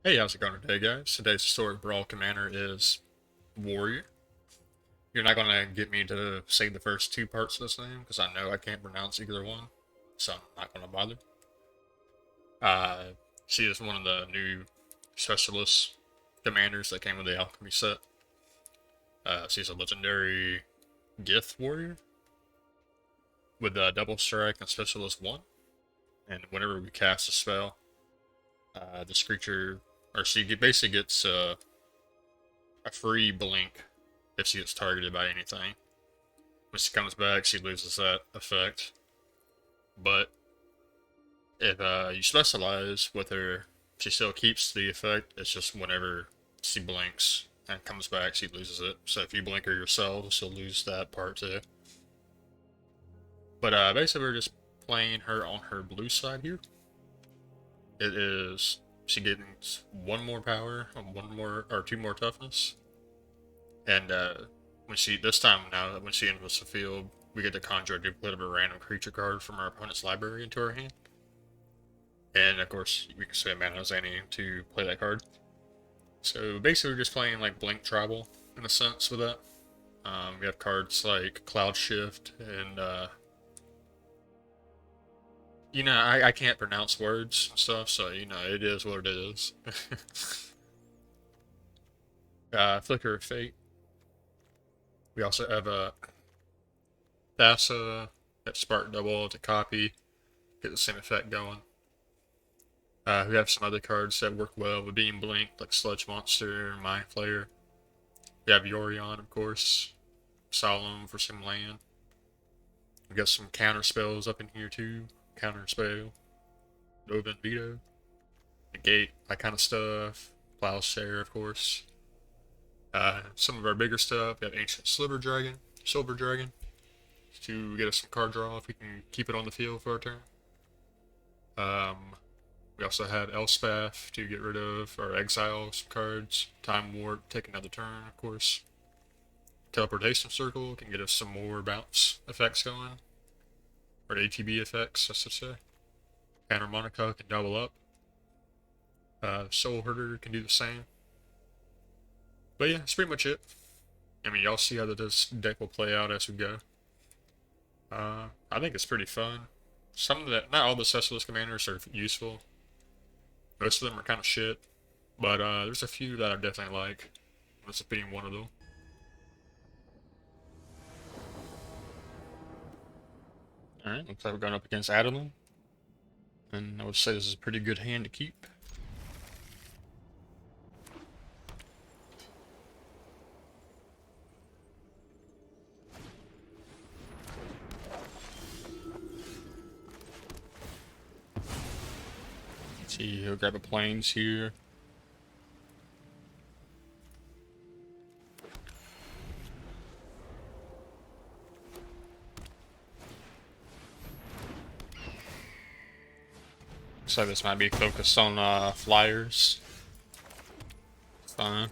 Hey, how's it going today, guys? Today's historic Brawl commander is Warrior. You're not gonna get me to say the first two parts of this name because I know I can't pronounce either one, so I'm not gonna bother. Uh, she is one of the new specialist commanders that came with the alchemy set. She's a legendary Gith warrior with a double strike and specialist one. And whenever we cast a spell, this creature or basically gets a free blink if she gets targeted by anything. When she comes back, she loses that effect. But if you specialize with her, she still keeps the effect. It's just whenever she blinks and comes back, she loses it. So if you blink her yourself, she'll lose that part too. But basically, we're just playing her on her blue side here. It is she gets one more power, one more or two more toughness, and when she this time now when she enters the field, we get to conjure a duplicate of a random creature card from our opponent's library into our hand. And of course, we can spend mana Zany to play that card. So basically, we're just playing like Blink Tribal in a sense with that. We have cards like Cloud Shift and I can't pronounce words and stuff, so it is what it is. Flicker of Fate. We also have a Thassa, that Spark Double to copy, get the same effect going. We have some other cards that work well with being blinked, like Sludge Monster, Mind Flayer. We have Yorion, of course, Solemn for some land. We got some counter spells up in here too. Counter spell, Nova Veto, negate, that kind of stuff. Plowshare, of course. Some of our bigger stuff, we have Ancient Silver Dragon, to get us some card draw if we can keep it on the field for our turn. We also have Elspeth to get rid of or exile some cards. Time Warp, take another turn, of course. Teleportation Circle can get us some more bounce effects going. Or ATB effects, I should say. Counter Monaco can double up. Soul Herder can do the same. But yeah, that's pretty much it. I mean, y'all see how this deck will play out as we go. I think it's pretty fun. Not all the specialist commanders are useful. Most of them are kind of shit. But there's a few that I definitely like. This being one of them. Alright, looks like we're going up against Adeline. And I would say this is a pretty good hand to keep. Let's see, he'll grab a plains here. So this might be focused on flyers. Fine.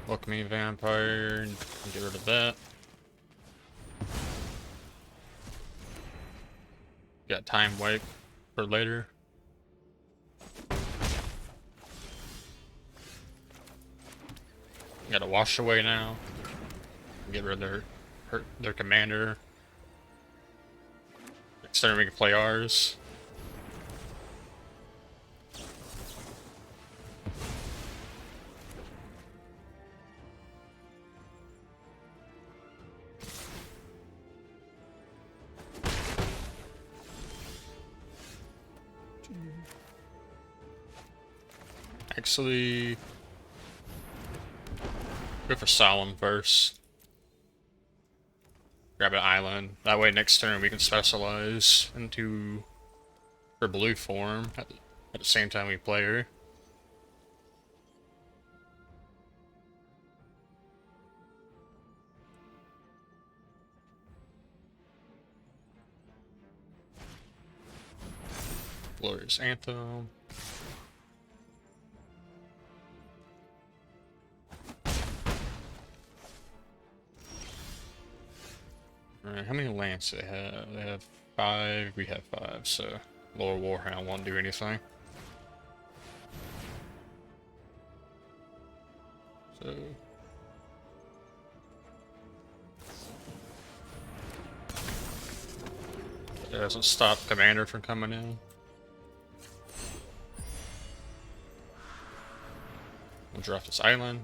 Welcoming Vampire, get rid of that. Got Time Wipe for later. Got a Wash Away now. Get rid of their commander. Next turn we can play ours. Actually, go for Solemn first. Grab an island. That way next turn we can specialize into her blue form at the same time we play her. Glorious Anthem. Alright, how many lands So they have 5, we have 5, so lower Warhound won't do anything. So it doesn't stop Commander from coming in. We'll drop this island.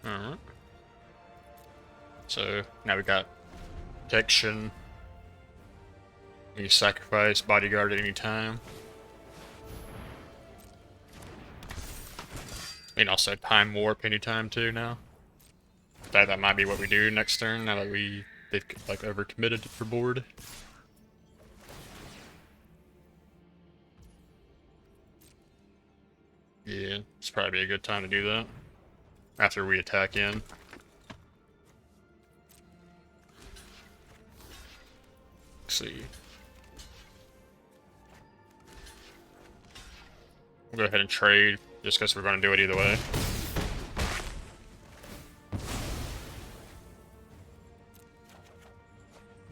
Alright. So now we got protection. You sacrifice bodyguard at any time. And also time warp anytime too now. That might be what we do next turn now that they've like overcommitted for board. Yeah, it's probably a good time to do that. After we attack in. Let's see. We'll go ahead and trade, just because we're going to do it either way.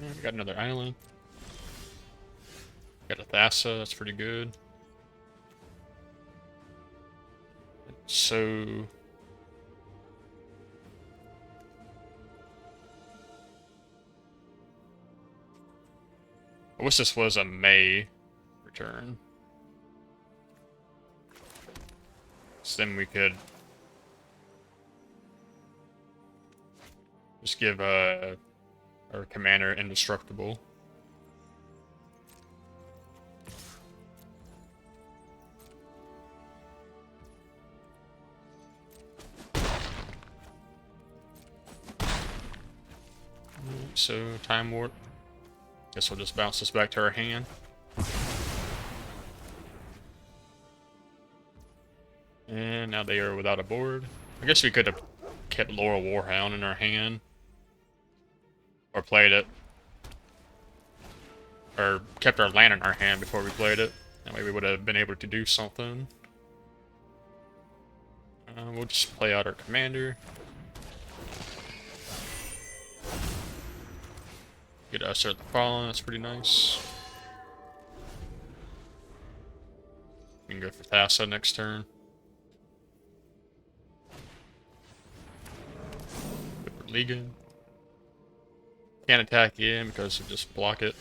Yeah, we got another island. Got a Thassa, that's pretty good. So... I wish this was a May return. So then we could just give our commander indestructible. So time warp. Guess we'll just bounce this back to our hand. And now they are without a board. I guess we could have kept Laurel Warhound in our hand. Or played it. Or kept our land in our hand before we played it. That way we would have been able to do something. We'll just play out our commander. Get us at the Fallen, that's pretty nice. We can go for Thassa next turn. Go for Legion. Can't attack in because we just block it.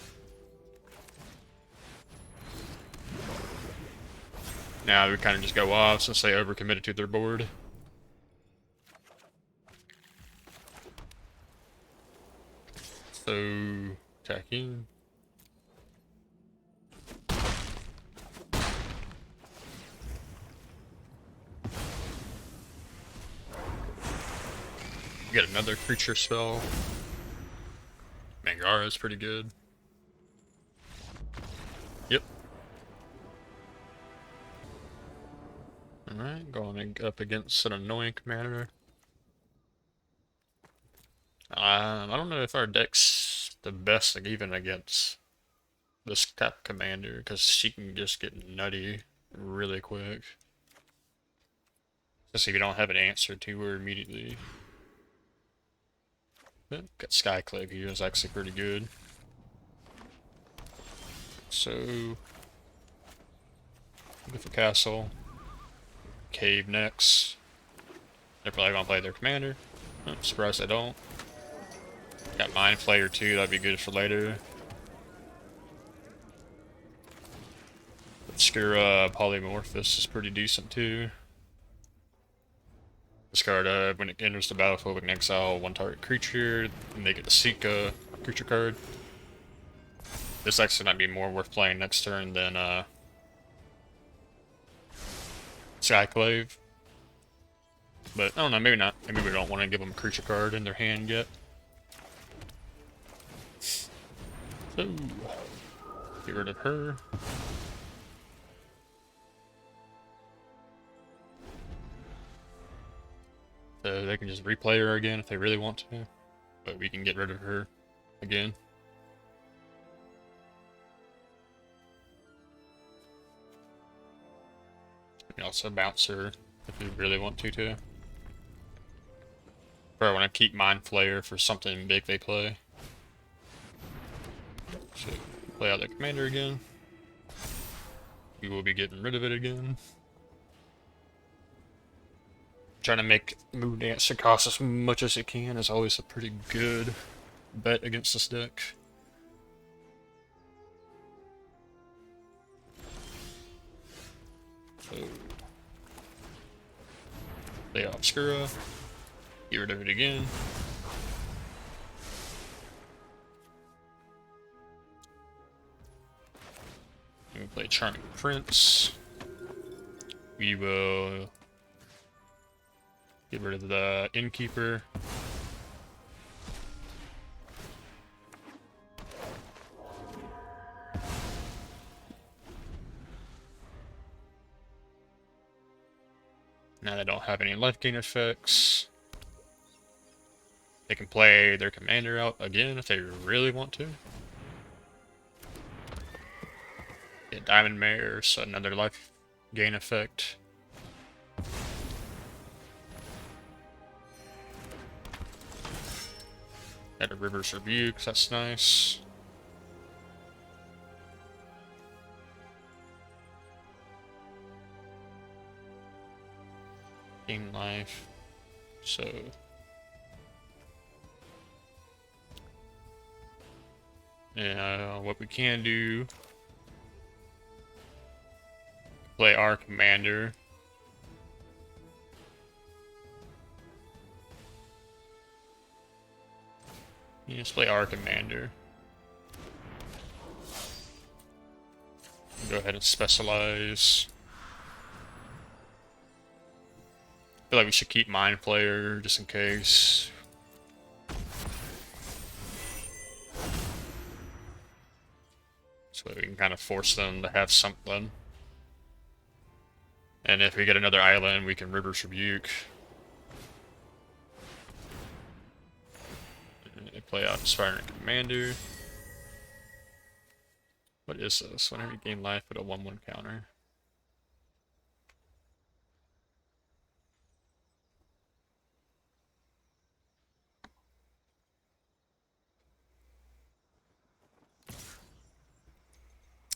Now we kind of just go off since they overcommitted to their board. So, attacking. Get another creature spell. Mangara is pretty good. Yep. Alright, going up against an annoying commander. I don't know if our deck's the best, like, even against this type of commander, because she can just get nutty really quick. Especially if you don't have an answer to her immediately. But got Skyclave here is actually pretty good. So, go for Castle. Cave next. They're probably gonna play their commander. I'm surprised they don't. Got Mind Flayer too, that'd be good for later. Obscura Polymorphous is pretty decent too. This card, when it enters the battlefield, we can exile one target creature, and they get to seek a creature card. This actually might be more worth playing next turn than Skyclave. But I don't know, maybe not. Maybe we don't want to give them a creature card in their hand yet. So, get rid of her. So they can just replay her again if they really want to. But we can get rid of her again. can also bouncer if you really want to too. But I want to keep Mind Flayer for something big they play. So play out the commander again. We will be getting rid of it again. Trying to make Moon Dancer cost as much as it can is always a pretty good bet against this deck. So, play Obscura, get rid of it again. We play Charming Prince. We will get rid of the Innkeeper. Now they don't have any life gain effects. They can play their commander out again if they really want to. Get Diamond Mare, so another life gain effect. Got a River's Rebuke, that's nice. Gain life, so yeah, what we can do, play our commander. You just play our commander. Go ahead and specialize. I feel like we should keep Mind Flayer just in case. So we can kind of force them to have something. And if we get another island, we can River's Rebuke. And they play out Inspiring Commander. What is this? Whenever you gain life with a 1/1 counter.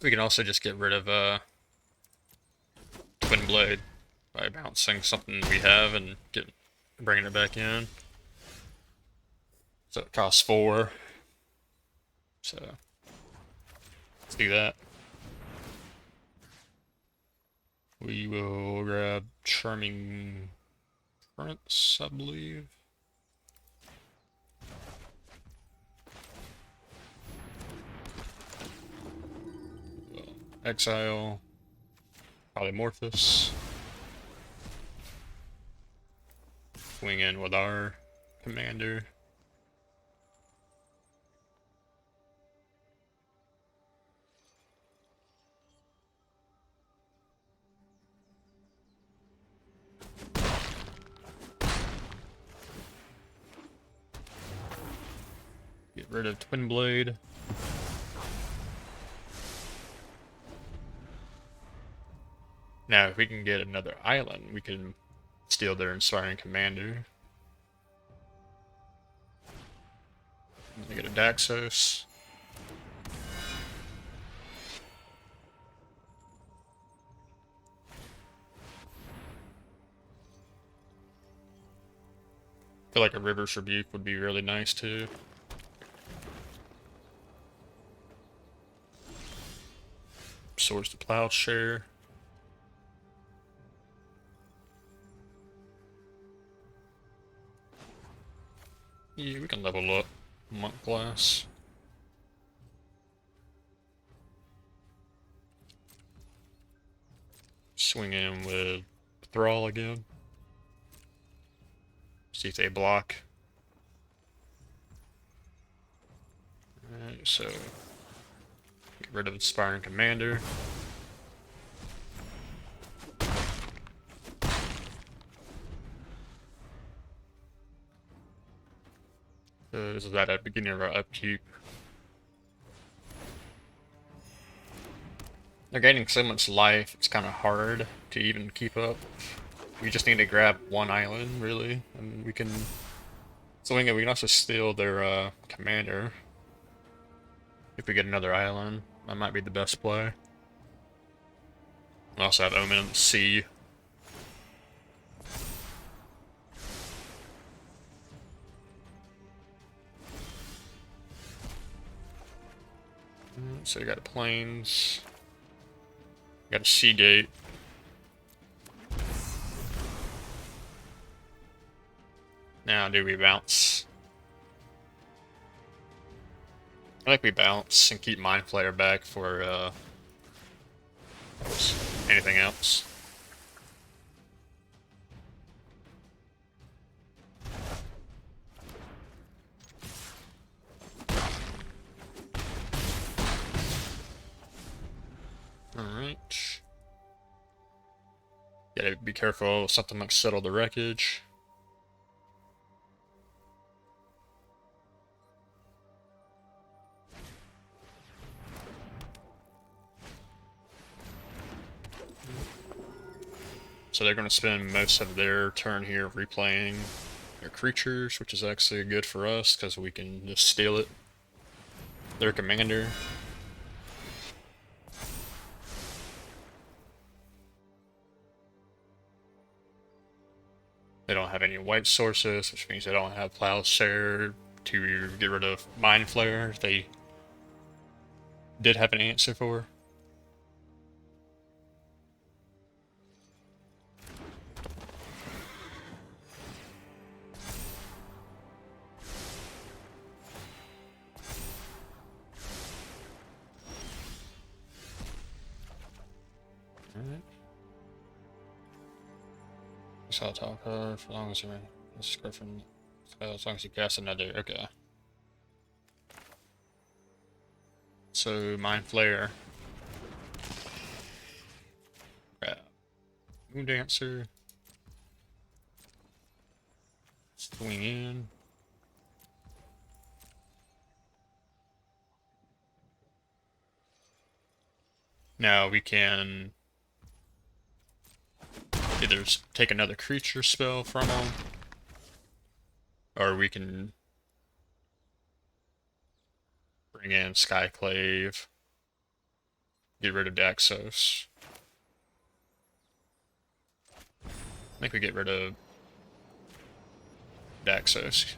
We can also just get rid of Twin Blade by bouncing something we have and bringing it back in. So it costs 4. So let's do that. We will grab Charming Prince, I believe. Exile, Polymorphous. Swing in with our commander. Get rid of Twin Blade. Now, if we can get another island, we can steal their Inspiring Commander. We get a Daxos. I feel like a River's Rebuke would be really nice too. Swords to Plowshare. Yeah, we can level up Monk Class. Swing in with Thrall again. See if they block. Alright, so get rid of Inspiring Commander. This is at the beginning of our upkeep. They're gaining so much life, it's kind of hard to even keep up. We just need to grab one island, really, and we can swing it. We can also steal their commander if we get another island. That might be the best play. We also have Omen in the sea. So we got plains. We got a sea gate. Now do we bounce? I think we bounce and keep Mind Flayer back for anything else. Alright. Gotta be careful of something like Settle the Wreckage. So they're going to spend most of their turn here replaying their creatures, which is actually good for us because we can just steal it. Their commander. They don't have any white sources, which means they don't have Plowshare to get rid of Mind Flayer. They did have an answer for. Alright. I'll talk for as long as you Griffin. As long as you cast another. Okay. So Mind Flayer. Moon Dancer. Swing in. Now we can either take another creature spell from them, or we can bring in Skyclave, get rid of Daxos. I think we get rid of Daxos.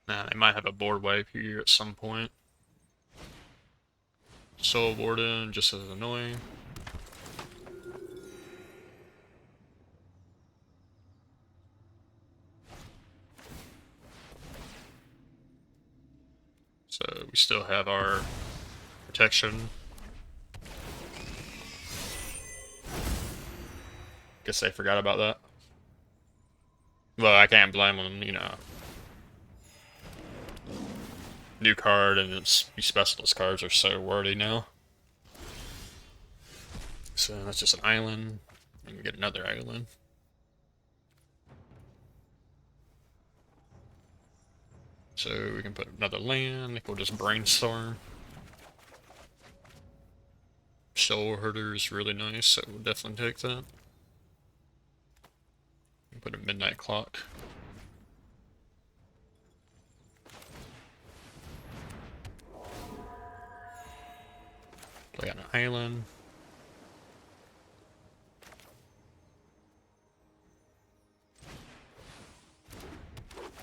Nah, they might have a board wipe here at some point. Soul Warden, just as annoying. So we still have our protection. Guess they forgot about that. Well, I can't blame them, you know. New card and its specialist cards are so wordy now. So that's just an island. We can get another island. So we can put another land. I think we'll just brainstorm. Soul Herder is really nice, so we'll definitely take that. Put a midnight clock. Play on an island.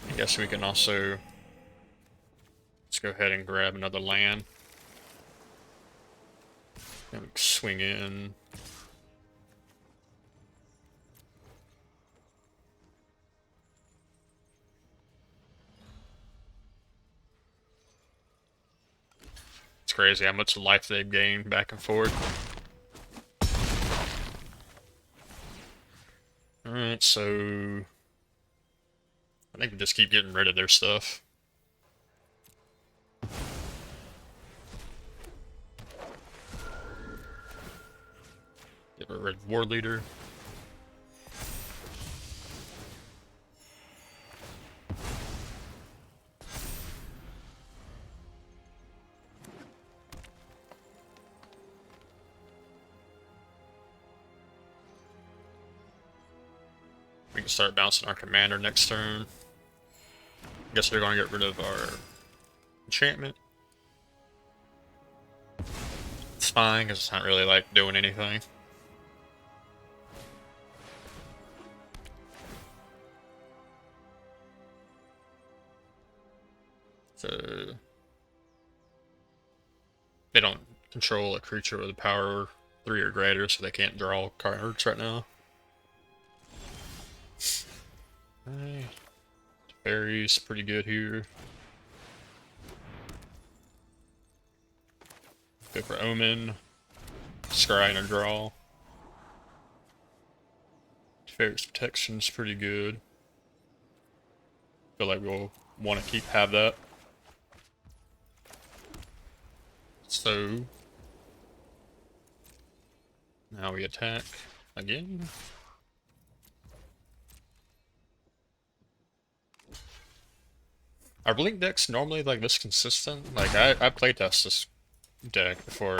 I guess we can also let's go ahead and grab another land. And swing in. It's crazy how much life they've gained back and forth. Alright, so I think we just keep getting rid of their stuff. or War Leader. We can start bouncing our commander next turn. I guess they're going to get rid of our enchantment. It's fine, because it's not really, like, doing anything. So... they don't control a creature with a power 3 or greater, so they can't draw cards right now. Okay. Fairy's pretty good here. Go for Omen. Scry and a draw. Fairy's protection's pretty good. Feel like we'll want to have that. So now we attack again. Are Blink decks normally like this consistent? Like I playtest this deck before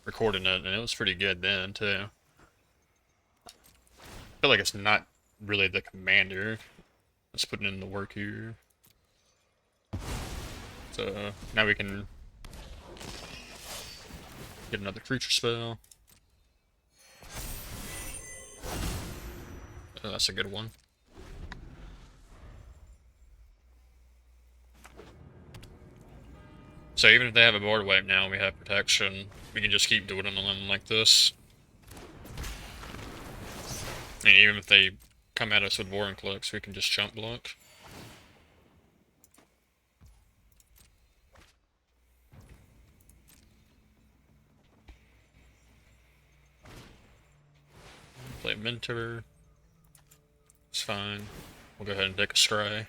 recording it, and it was pretty good then too. I feel like it's not really the commander that's putting in the work here. So now we can get another creature spell. Oh, that's a good one. So even if they have a board wipe now, we have protection. We can just keep doing it on them like this. And even if they come at us with Warring Clicks, we can just chump block. Play Mentor. It's fine. We'll go ahead and take a Scry.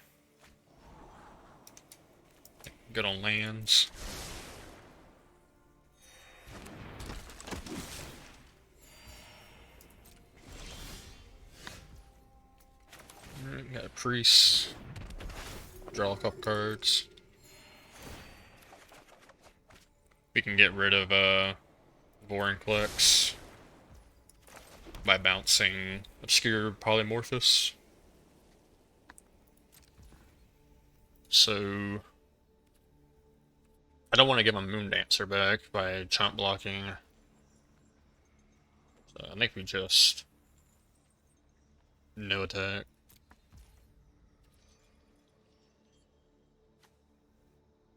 Good on lands. Alright, got a Priest. Draw a couple cards. We can get rid of Boring Clicks by bouncing Obscure Polymorphous. So I don't want to give my Moon Dancer back by chomp blocking. So I think we just no attack.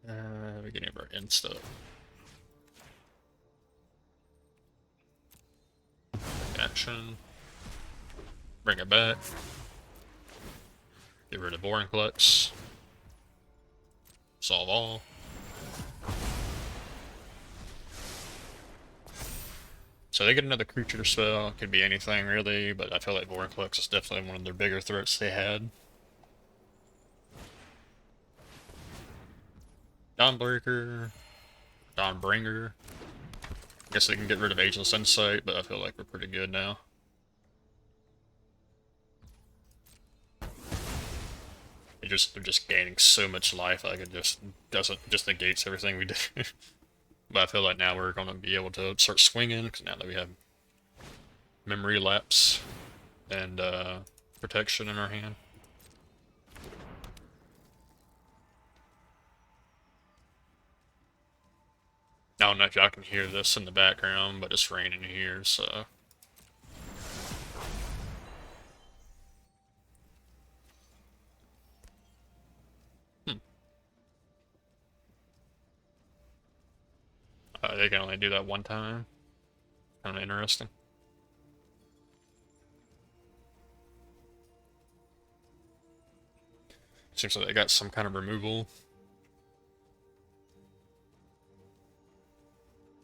We're getting our insta. Action. Bring it back. Get rid of Boring Clicks. Solve all. So they get another creature spell. Could be anything really, but I feel like Boring Clicks is definitely one of their bigger threats they had. Dawnbreaker. Dawnbringer. I guess they can get rid of Ageless Insight, but I feel like we're pretty good now. They're just gaining so much life, like it just negates everything we do. But I feel like now we're gonna be able to start swinging, because now that we have Memory Lapse and protection in our hand. I don't know if y'all can hear this in the background, but it's raining here, so. They can only do that one time. Kind of interesting. Seems like they got some kind of removal.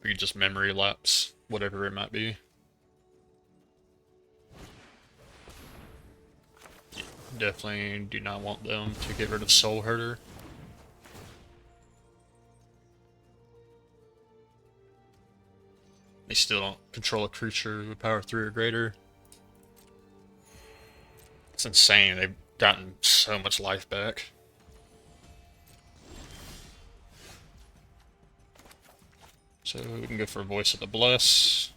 We could just Memory Lapse, whatever it might be. Definitely do not want them to get rid of Soul Herder. They still don't control a creature with power 3 or greater. It's insane. They've gotten so much life back. So we can go for Voice of the Bless.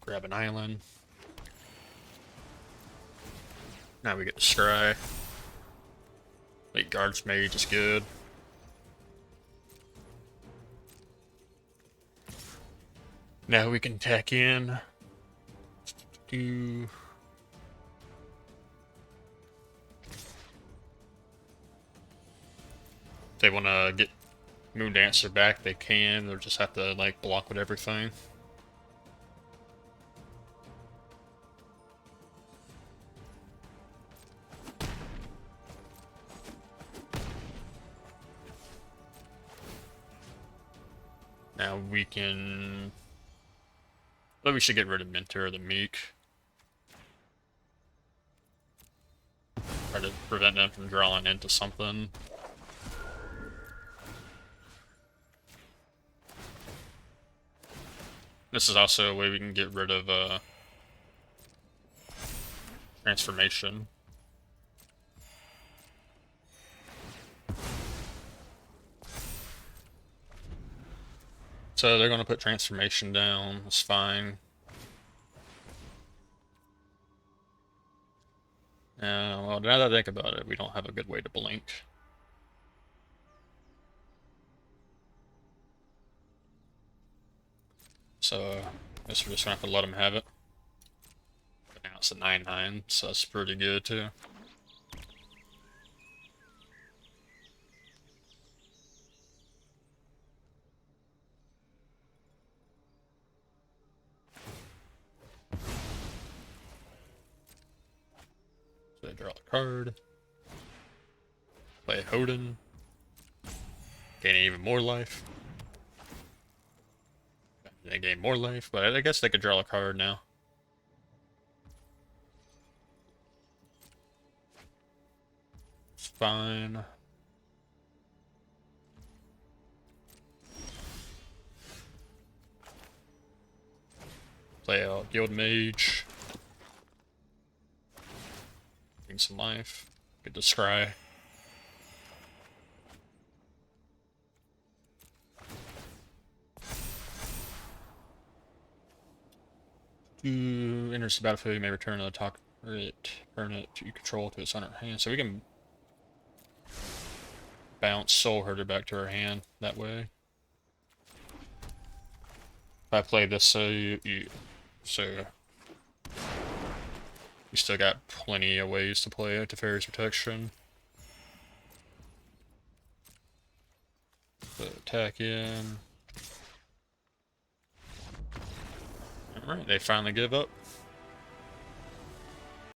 Grab an island. Now we get to scry. Late Guards Mage is good. Now we can tack in. If they want to get Moon Dancer back, they can. They'll just have to like block with everything. Now we can... But we should get rid of Mentor or the Meek. Try to prevent them from drawing into something. This is also a way we can get rid of transformation. So they're going to put transformation down, that's fine. Well, now that I think about it, we don't have a good way to blink. So I guess we're just going to have to let them have it. But now it's a 9/9, so that's pretty good too. So they draw a card. Play a Hodin. Gain even more life. They gain more life, but I guess they could draw a card now. It's fine. Play a Guild Mage. Gain some life. Get to scry. Enters the battlefield, you may return to the top permanent you control to its owner's hand. So we can bounce Soul Herder back to our hand that way. If I play this, you still got plenty of ways to play it to Fairy's Protection. So attack in. Alright, they finally give up.